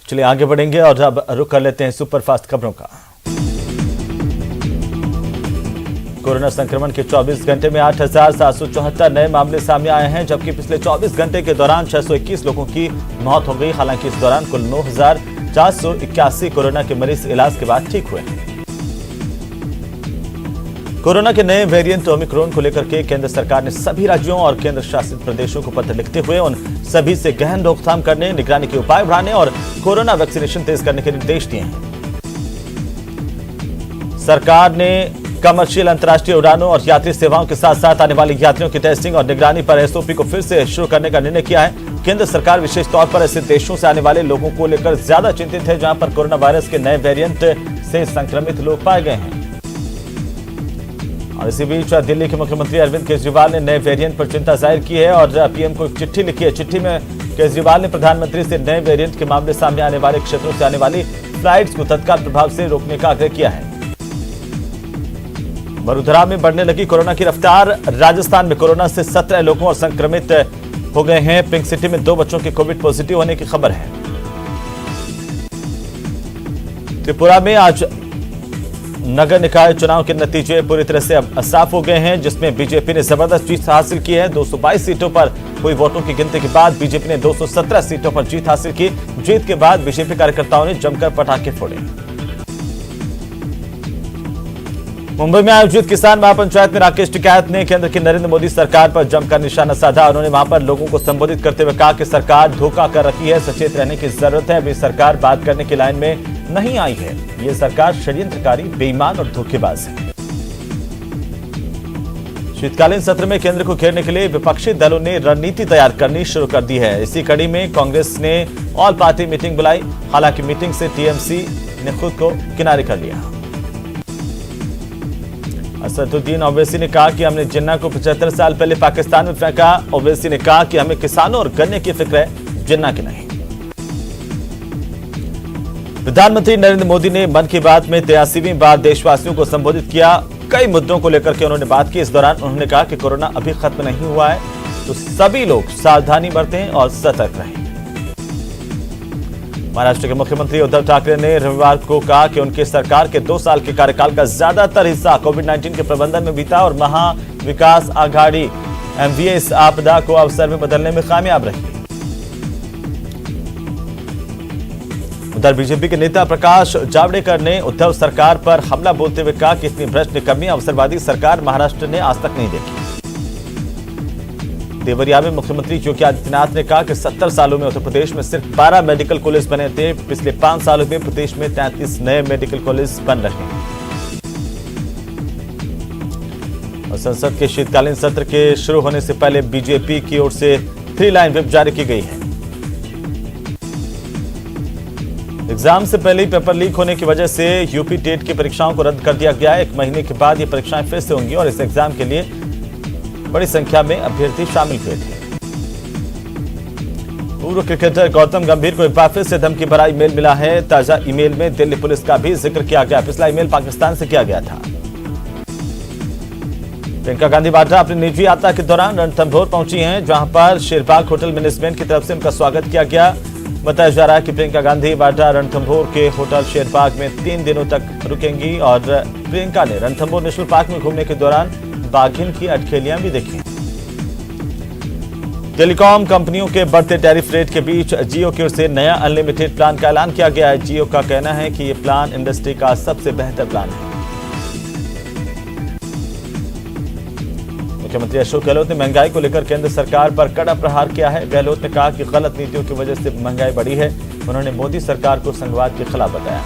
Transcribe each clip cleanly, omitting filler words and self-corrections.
चलिए आगे बढ़ेंगे और अब रुख कर लेते हैं सुपरफास्ट खबरों का। कोरोना संक्रमण के 24 घंटे में 8,774 नए मामले सामने आए हैं, जबकि पिछले 24 घंटे के दौरान 621 लोगों की मौत हो गई। हालांकि इस दौरान कुल 9,481 कोरोना के मरीज इलाज के बाद ठीक हुए हैं। कोरोना के नए वेरिएंट ओमिक्रॉन को लेकर के केंद्र सरकार ने सभी राज्यों और केंद्र शासित प्रदेशों को पत्र लिखते हुए उन सभी से गहन रोकथाम करने, निगरानी के उपाय बढ़ाने और कोरोना वैक्सीनेशन तेज करने के निर्देश दिए हैं। सरकार ने कमर्शियल अंतर्राष्ट्रीय उड़ानों और यात्री सेवाओं के साथ साथ आने वाले यात्रियों की टेस्टिंग और निगरानी पर एसओपी को फिर से शुरू करने का निर्णय किया है। केंद्र सरकार विशेष तौर पर ऐसे देशों से आने वाले लोगों को लेकर ज्यादा चिंतित है जहां पर कोरोना वायरस के नए वेरिएंट से संक्रमित लोग पाए गए हैं। और इसी बीच दिल्ली के मुख्यमंत्री अरविंद केजरीवाल ने नए वेरिएंट पर चिंता जाहिर की है और पीएम को एक चिट्ठी लिखी है। चिट्ठी में केजरीवाल ने प्रधानमंत्री से नए वेरिएंट के मामले सामने आने वाले क्षेत्रों से आने वाली फ्लाइट्स को तत्काल प्रभाव से रोकने का आग्रह किया है। वडोदरा में बढ़ने लगी कोरोना की रफ्तार। राजस्थान में कोरोना से 17 लोगों और संक्रमित हो गए हैं। पिंक सिटी में 2 बच्चों के कोविड पॉजिटिव होने की खबर है। त्रिपुरा में आज नगर निकाय चुनाव के नतीजे पूरी तरह से अब साफ हो गए हैं, जिसमें बीजेपी ने जबरदस्त जीत हासिल की है। 222 सीटों पर हुई वोटों की गिनती के बाद बीजेपी ने 217 सीटों पर जीत हासिल की। जीत के बाद बीजेपी कार्यकर्ताओं ने जमकर पटाखे फोड़े। मुंबई में आयोजित किसान महापंचायत में राकेश टिकैत ने केंद्र की नरेंद्र मोदी सरकार पर जमकर निशाना साधा। उन्होंने वहां पर लोगों को संबोधित करते हुए कहा कि सरकार धोखा कर रखी है, सचेत रहने की जरूरत है। अभी सरकार बात करने की लाइन में नहीं आई है। ये सरकार षड्यंत्रकारी, बेईमान और धोखेबाज है। शीतकालीन सत्र में केंद्र को घेरने के लिए विपक्षी दलों ने रणनीति तैयार करनी शुरू कर दी है। इसी कड़ी में कांग्रेस ने ऑल पार्टी मीटिंग बुलाई। हालांकि मीटिंग से टीएमसी ने खुद को किनारे कर लिया। असदुद्दीन ओवैसी ने कहा कि हमने जिन्ना को 75 साल पहले पाकिस्तान में फेंका। ओवैसी ने कहा कि हमें किसानों और गन्ने की फिक्र है, जिन्ना की नहीं। प्रधानमंत्री नरेंद्र मोदी ने मन की बात में 83वीं बार देशवासियों को संबोधित किया। कई मुद्दों को लेकर के उन्होंने बात की। इस दौरान उन्होंने कहा कि कोरोना अभी खत्म नहीं हुआ है, तो सभी लोग सावधानी बरतें और सतर्क रहें। महाराष्ट्र के मुख्यमंत्री उद्धव ठाकरे ने रविवार को कहा कि उनकी सरकार के 2 साल के कार्यकाल का ज्यादातर हिस्सा कोविड-19 के प्रबंधन में बीता और महाविकास आघाड़ी एमवीए इस आपदा को अवसर में बदलने में कामयाब रही। उधर बीजेपी के नेता प्रकाश जावड़ेकर ने उद्धव सरकार पर हमला बोलते हुए कहा कि इतनी भ्रष्ट, निकम्मी, अवसरवादी सरकार महाराष्ट्र ने आज तक नहीं देखी। देवरिया में मुख्यमंत्री योगी आदित्यनाथ ने कहा कि 70 सालों में उत्तर प्रदेश में सिर्फ 12 मेडिकल कॉलेज बने थे। पिछले 5 सालों में प्रदेश में 33 नए मेडिकल कॉलेज बन रहे हैं। और संसद के शीतकालीन सत्र के शुरू होने से पहले बीजेपी की ओर से 3 लाइन व्हिप जारी की गई है। एग्जाम से पहले ही पेपर लीक होने की वजह से यूपी टेट की परीक्षाओं को रद्द कर दिया गया है। 1 महीने के बाद ये परीक्षाएं फिर से होंगी और इस एग्जाम के लिए बड़ी संख्या में अभ्यर्थी शामिल हुए थे। पूर्व क्रिकेटर गौतम गंभीर को एक बार फिर से धमकी भरा ईमेल मिला है। ताजा ईमेल में दिल्ली पुलिस का भी जिक्र किया गया। पिछला ईमेल पाकिस्तान से किया गया था। प्रियंका गांधी वाड्रा अपनी निजी यात्रा के दौरान रणथंभौर पहुंची हैं, जहां पर शेरबाग होटल मैनेजमेंट की तरफ से उनका स्वागत किया गया। बताया जा रहा है कि प्रियंका गांधी वाड्रा रणथंभौर के होटल शेरबाग में 3 दिनों तक रुकेंगी और प्रियंका ने रणथंभौर नेशनल पार्क में घूमने के दौरान बाघिन की अटखेलियां भी देखी। टेलीकॉम कंपनियों के बढ़ते टैरिफ रेट के बीच जियो की ओर से नया अनलिमिटेड प्लान का ऐलान किया गया है। जियो का कहना है कि यह प्लान इंडस्ट्री का सबसे बेहतर प्लान है। मुख्यमंत्री अशोक गहलोत ने महंगाई को लेकर केंद्र सरकार पर कड़ा प्रहार किया है। गहलोत ने कहा कि गलत नीतियों की वजह से महंगाई बढ़ी है। उन्होंने मोदी सरकार को संघवाद के खिलाफ बताया।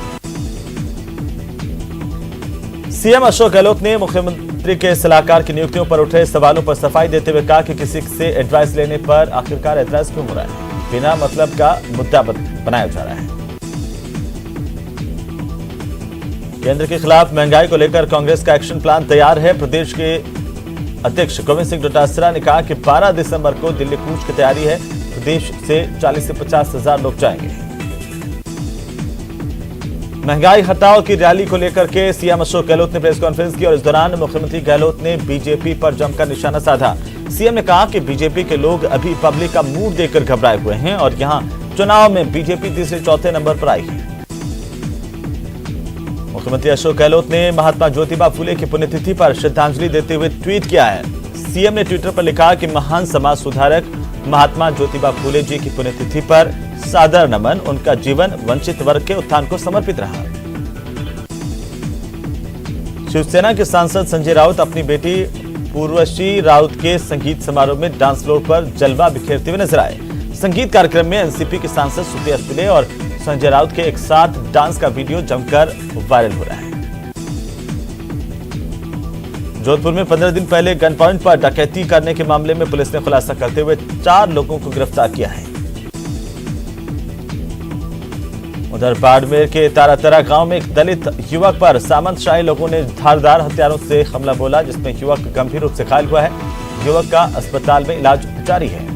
सीएम अशोक गहलोत ने मुख्यमंत्री के सलाहकार की नियुक्तियों पर उठे सवालों पर सफाई देते हुए कहा कि किसी से एडवाइस लेने पर आखिरकार एतराज क्यों हो रहा है, बिना मतलब का मुद्दा बनाया जा रहा है। केंद्र के खिलाफ महंगाई को लेकर कांग्रेस का एक्शन प्लान तैयार है। प्रदेश के अध्यक्ष गोविंद सिंह डोटासरा ने कहा कि 12 दिसंबर को दिल्ली कूच की तैयारी है। प्रदेश से 40 से 50 हजार लोग जाएंगे। महंगाई हटाओ की रैली को लेकर के सीएम अशोक गहलोत ने प्रेस कॉन्फ्रेंस की और इस दौरान मुख्यमंत्री गहलोत ने बीजेपी पर जमकर निशाना साधा। सीएम ने कहा कि बीजेपी के लोग अभी पब्लिक का मूड देखकर घबराए हुए हैं और यहां उपचुनाव में बीजेपी तीसरे चौथे नंबर पर आई है। मुख्यमंत्री अशोक गहलोत ने महात्मा ज्योतिबा फूले की पुण्यतिथि पर श्रद्धांजलि देते हुए ट्वीट किया है। सीएम ने ट्विटर पर लिखा कि महान समाज सुधारक महात्मा ज्योतिबा फूले जी की पुण्यतिथि पर सादर नमन। उनका जीवन वंचित वर्ग के उत्थान को समर्पित रहा। शिवसेना के सांसद संजय राउत अपनी बेटी पूर्वशी राउत के संगीत समारोह में डांस फ्लोर पर जलवा बिखेरते हुए नजर आए। संगीत कार्यक्रम में एनसीपी के सांसद सुप्रिया सुले और संजय राउत के एक साथ डांस का वीडियो जमकर वायरल हो रहा है। जोधपुर में 15 दिन पहले गन पॉइंट पर डकैती करने के मामले में पुलिस ने खुलासा करते हुए 4 लोगों को गिरफ्तार किया है। उधर बाड़मेर के तारातरा गांव में एक दलित युवक पर सामंतशाही लोगों ने धारदार हथियारों से हमला बोला, जिसमें युवक गंभीर रूप से घायल हुआ है। युवक का अस्पताल में इलाज जारी है।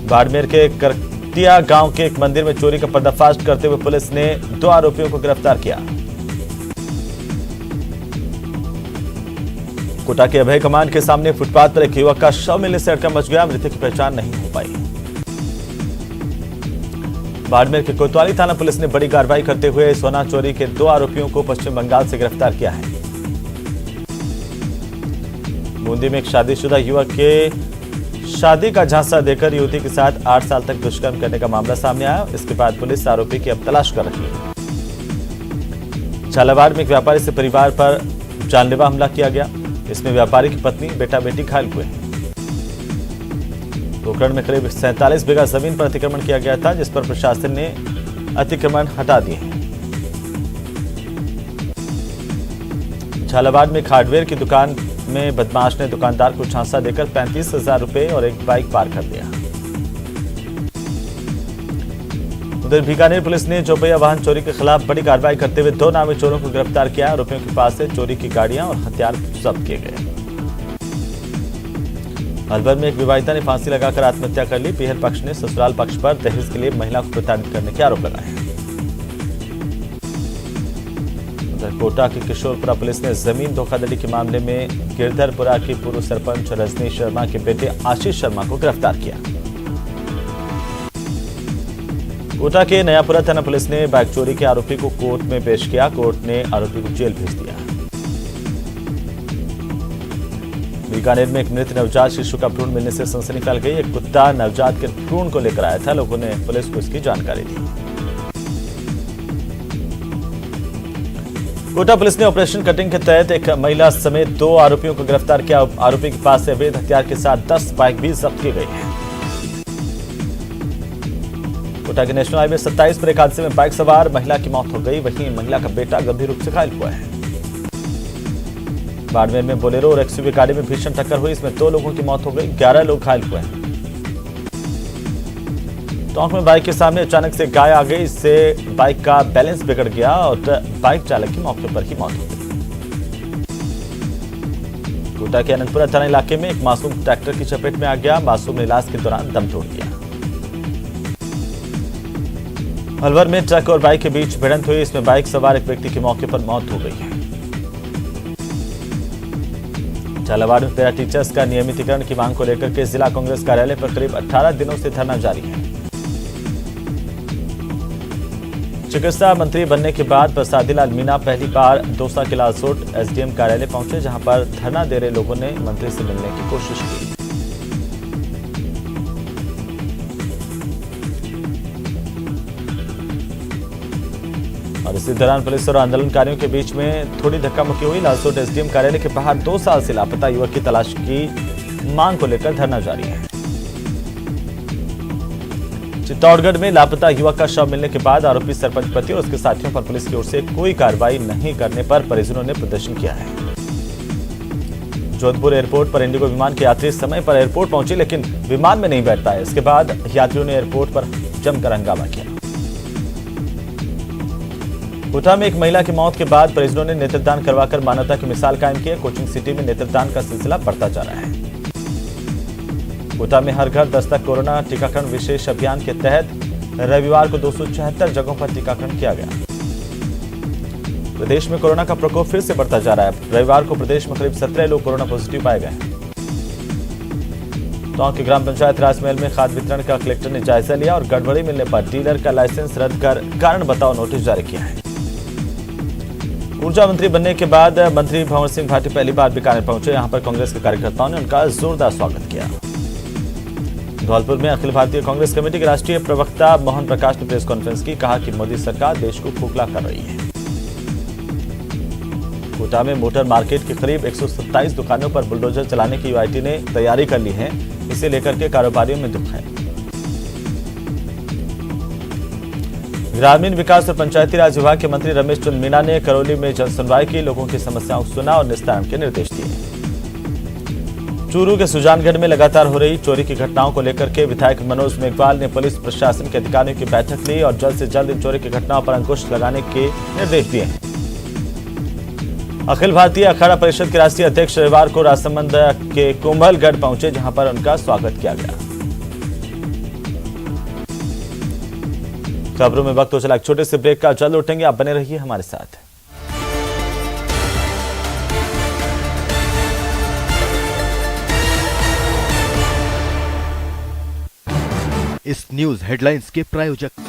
बाड़मेर के करतिया गांव के एक मंदिर में चोरी का पर्दाफाश करते हुए पुलिस ने 2 आरोपियों को गिरफ्तार किया। कोटा के अभय कमान के सामने फुटपाथ पर एक युवक का शव मिलने से हड़कंप मच गया। मृतक की पहचान नहीं हो पाई। बाड़मेर के कोतवाली थाना पुलिस ने बड़ी कार्रवाई करते हुए सोना चोरी के 2 आरोपियों को पश्चिम बंगाल से गिरफ्तार किया है। बूंदी में एक शादीशुदा युवक के शादी का झांसा देकर युवती के साथ 8 साल तक दुष्कर्म करने का मामला सामने आया। इसके बाद पुलिस आरोपी की अब तलाश कर रही है। झालावाड़ में एक व्यापारी से परिवार पर जानलेवा हमला किया गया। इसमें व्यापारी की पत्नी बेटा बेटी घायल हुए। पोखरण में करीब 47 बीघा जमीन पर अतिक्रमण किया गया था, जिस पर प्रशासन ने अतिक्रमण हटा दिए हैं। झालावाड़ में एक हार्डवेयर की दुकान में बदमाश ने दुकानदार को झांसा देकर 35,000 रुपए और एक बाइक पार कर दिया। उधर बीकानेर पुलिस ने चौपहिया वाहन चोरी के खिलाफ बड़ी कार्रवाई करते हुए 2 नामी चोरों को गिरफ्तार किया। आरोपियों के पास से चोरी की गाड़ियां और हथियार जब्त किए गए। अलवर में एक विवाहिता ने फांसी लगाकर आत्महत्या कर ली। पीहर पक्ष ने ससुराल पक्ष पर दहेज के लिए महिला को प्रताड़ित करने के आरोप लगाए। उधर कोटा की किशोरपुरा पुलिस ने जमीन धोखाधड़ी के मामले में गिरधरपुरा की पूर्व सरपंच रजनी शर्मा के बेटे आशीष शर्मा को गिरफ्तार किया। कोटा के नयापुरा थाना पुलिस ने बाइक चोरी के आरोपी को कोर्ट में पेश किया। कोर्ट ने आरोपी को जेल भेज दिया। बीकानेर में एक मृत नवजात शिशु का भ्रूण मिलने से सनसनी फैल गई। एक कुत्ता नवजात के भ्रूण को लेकर आया था। लोगों ने पुलिस को इसकी जानकारी दी। कोटा पुलिस ने ऑपरेशन कटिंग के तहत एक महिला समेत 2 आरोपियों को गिरफ्तार किया। आरोपी के पास से अवैध हथियार के साथ 10 बाइक भी जब्त की गई है। कोटा के नेशनल हाईवे 27 पर एक हादसे में बाइक सवार महिला की मौत हो गई। वहीं महिला का बेटा गंभीर रूप से घायल हुआ है। बाड़मेर में बोलेरो और एक्सयूवी गाड़ी में भीषण टक्कर हुई। इसमें 2 लोगों की मौत हो गई, 11 लोग घायल हुए हैं। टोंक में बाइक के सामने अचानक से गाय आ गई। इससे बाइक का बैलेंस बिगड़ गया और बाइक चालक की मौके पर ही मौत हो गई। कोटा के अनंतपुरा थाना इलाके में एक मासूम ट्रैक्टर की चपेट में आ गया। मासूम ने इलाज के दौरान दम तोड़ दिया। अलवर में ट्रक और बाइक के बीच भिड़ंत हुई। इसमें बाइक सवार एक व्यक्ति की मौके पर मौत हो गई है। झालावाड़ में पैरा टीचर्स का नियमितीकरण की मांग को लेकर के जिला कांग्रेस कार्यालय पर करीब 18 दिनों से धरना जारी है। चिकित्सा मंत्री बनने के बाद प्रसादी लाल मीणा पहली बार दौसा के लालसोट एसडीएम कार्यालय पहुंचे, जहां पर धरना दे रहे लोगों ने मंत्री से मिलने की कोशिश की। और इसी दौरान पुलिस और आंदोलनकारियों के बीच में थोड़ी धक्का मुक्की हुई। लालसोट एसडीएम कार्यालय के बाहर 2 साल से लापता युवक की तलाश की मांग को लेकर धरना जारी है। चित्तौड़गढ़ में लापता युवक का शव मिलने के बाद आरोपी सरपंच पति और उसके साथियों पर पुलिस की ओर से कोई कार्रवाई नहीं करने पर परिजनों ने प्रदर्शन किया है। जोधपुर एयरपोर्ट पर इंडिगो विमान के यात्री समय पर एयरपोर्ट पहुंचे, लेकिन विमान में नहीं बैठ पाए। इसके बाद यात्रियों ने एयरपोर्ट पर जमकर हंगामा किया। कोटा में एक महिला की मौत के बाद परिजनों ने नेत्रदान करवाकर मानवता की मिसाल कायम की है। कोचिंग सिटी में नेत्रदान का सिलसिला बढ़ता जा रहा है। कोटा में हर घर दस्तक कोरोना टीकाकरण विशेष अभियान के तहत रविवार को 276 जगहों पर टीकाकरण किया गया। प्रदेश में कोरोना का प्रकोप फिर से बढ़ता जा रहा है। रविवार को प्रदेश में करीब 17 लोग कोरोना पॉजिटिव पाए गए। टोंक के ग्राम पंचायत राजमहल में खाद वितरण का कलेक्टर ने जायजा लिया और गड़बड़ी मिलने पर डीलर का लाइसेंस रद्द कर कारण बताओ नोटिस जारी किया है। ऊर्जा मंत्री बनने के बाद मंत्री भंवर सिंह भाटी पहली बार बीकानेर पहुंचे। यहां पर कांग्रेस के कार्यकर्ताओं ने उनका जोरदार स्वागत किया। धौलपुर में अखिल भारतीय कांग्रेस कमेटी के राष्ट्रीय प्रवक्ता मोहन प्रकाश ने प्रेस कॉन्फ्रेंस की। कहा कि मोदी सरकार देश को खोखला कर रही है। कोटा में मोटर मार्केट के करीब 127 दुकानों पर बुलडोजर चलाने की यूआईटी ने तैयारी कर ली है। इसे लेकर के कारोबारियों में दुख है। ग्रामीण विकास और पंचायती राज विभाग के मंत्री रमेश चंद्र मीना ने करौली में जन सुनवाई की, लोगों की समस्याओं को सुना और निस्तारण के निर्देश दिए। चूरू के सुजानगढ़ में लगातार हो रही चोरी की घटनाओं को लेकर के विधायक मनोज मेघवाल ने पुलिस प्रशासन के अधिकारियों की बैठक ली और जल्द से जल्द इन चोरी की घटनाओं पर अंकुश लगाने के निर्देश दिए हैं। अखिल भारतीय अखाड़ा परिषद के राष्ट्रीय अध्यक्ष रविवार को राजसमंद के कुंभलगढ़ पहुंचे, जहां पर उनका स्वागत किया गया। खबरों में वक्त हो चला एक छोटे से ब्रेक का, जल्द उठेंगे, आप बने रहिए हमारे साथ। इस न्यूज हेडलाइंस के प्रायोजक